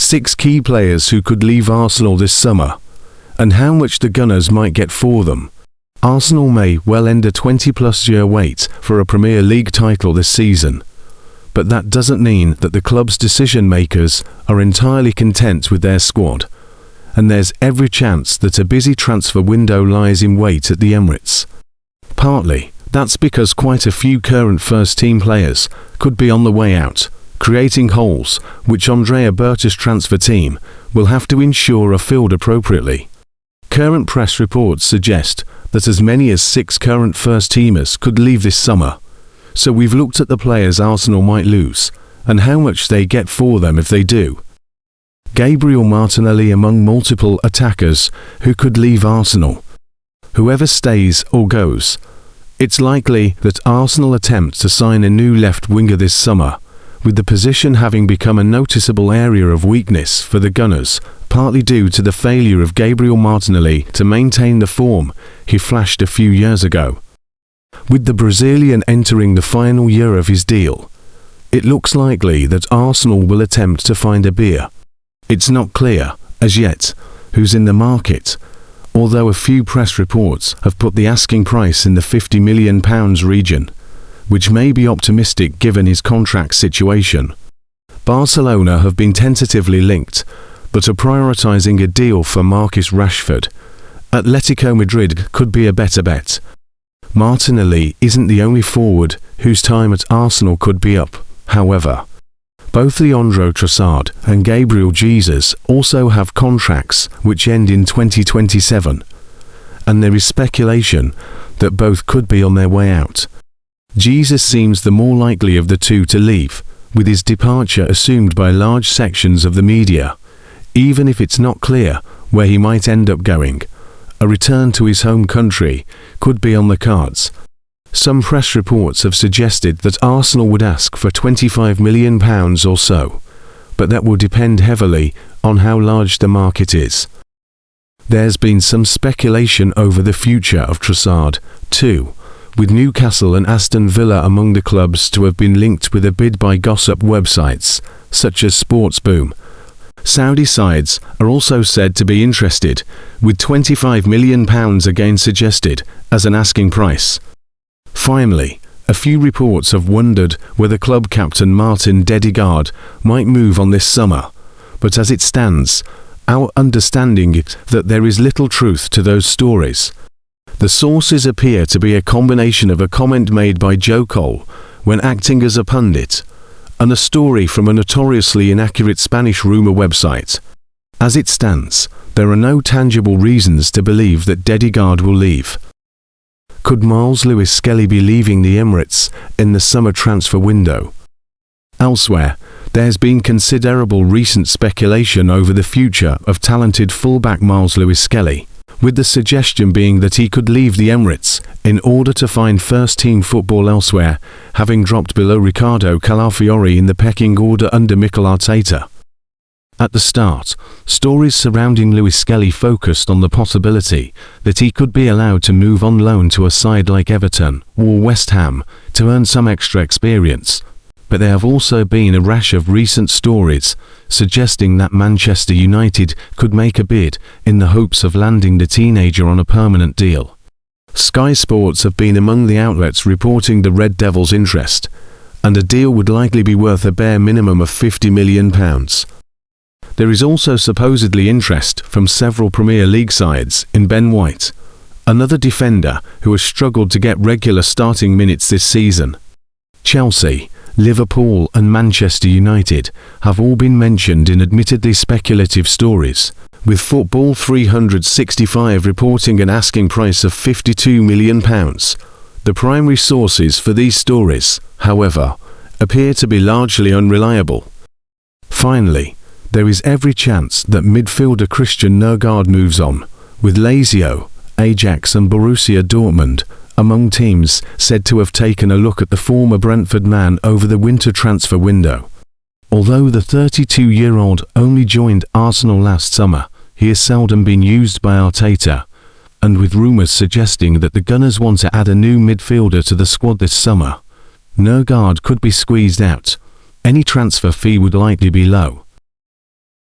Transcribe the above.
6 key players who could leave Arsenal this summer, and how much the Gunners might get for them. Arsenal may well end a 20-plus-year wait for a Premier League title this season, but that doesn't mean that the club's decision-makers are entirely content with their squad, and there's every chance that a busy transfer window lies in wait at the Emirates. Partly, that's because quite a few current first-team players could be on the way out, creating holes which Andrea Berta's transfer team will have to ensure are filled appropriately. Current press reports suggest that as many as 6 current first-teamers could leave this summer, so we've looked at the players Arsenal might lose, and how much they get for them if they do. Gabriel Martinelli among multiple attackers who could leave Arsenal. Whoever stays or goes, it's likely that Arsenal attempt to sign a new left winger this summer, with the position having become a noticeable area of weakness for the Gunners, partly due to the failure of Gabriel Martinelli to maintain the form he flashed a few years ago. With the Brazilian entering the final year of his deal, it looks likely that Arsenal will attempt to find a bidder. It's not clear, as yet, who's in the market, although a few press reports have put the asking price in the £50 million region, which may be optimistic given his contract situation. Barcelona have been tentatively linked, but are prioritising a deal for Marcus Rashford. Atletico Madrid could be a better bet. Martinelli isn't the only forward whose time at Arsenal could be up, however. Both Leandro Trossard and Gabriel Jesus also have contracts which end in 2027, and there is speculation that both could be on their way out. Jesus seems the more likely of the two to leave, with his departure assumed by large sections of the media, even if it's not clear where he might end up going. A return to his home country could be on the cards. Some press reports have suggested that Arsenal would ask for £25 million or so, but that will depend heavily on how large the market is. There's been some speculation over the future of Trossard, too, with Newcastle and Aston Villa among the clubs to have been linked with a bid by gossip websites, such as Sportsboom. Saudi sides are also said to be interested, with £25 million again suggested as an asking price. Finally, a few reports have wondered whether club captain Martin Odegaard might move on this summer, but as it stands, our understanding is that there is little truth to those stories. The sources appear to be a combination of a comment made by Joe Cole when acting as a pundit, and a story from a notoriously inaccurate Spanish rumour website. As it stands, there are no tangible reasons to believe that Odegaard will leave. Could Miles Lewis-Skelly be leaving the Emirates in the summer transfer window? Elsewhere, there's been considerable recent speculation over the future of talented fullback Miles Lewis-Skelly, with the suggestion being that he could leave the Emirates in order to find first-team football elsewhere, having dropped below Ricardo Calafiori in the pecking order under Mikel Arteta. At the start, stories surrounding Lewis-Skelly focused on the possibility that he could be allowed to move on loan to a side like Everton or West Ham to earn some extra experience, but there have also been a rash of recent stories suggesting that Manchester United could make a bid in the hopes of landing the teenager on a permanent deal. Sky Sports have been among the outlets reporting the Red Devils' interest, and a deal would likely be worth a bare minimum of £50 million. There is also supposedly interest from several Premier League sides in Ben White, another defender who has struggled to get regular starting minutes this season. Chelsea, Liverpool and Manchester United have all been mentioned in admittedly speculative stories, with Football 365 reporting an asking price of £52 million. The primary sources for these stories, however, appear to be largely unreliable. Finally, there is every chance that midfielder Christian Odegaard moves on, with Lazio, Ajax and Borussia Dortmund among teams said to have taken a look at the former Brentford man over the winter transfer window. Although the 32-year-old only joined Arsenal last summer, he has seldom been used by Arteta, and with rumours suggesting that the Gunners want to add a new midfielder to the squad this summer, Odegaard could be squeezed out. Any transfer fee would likely be low.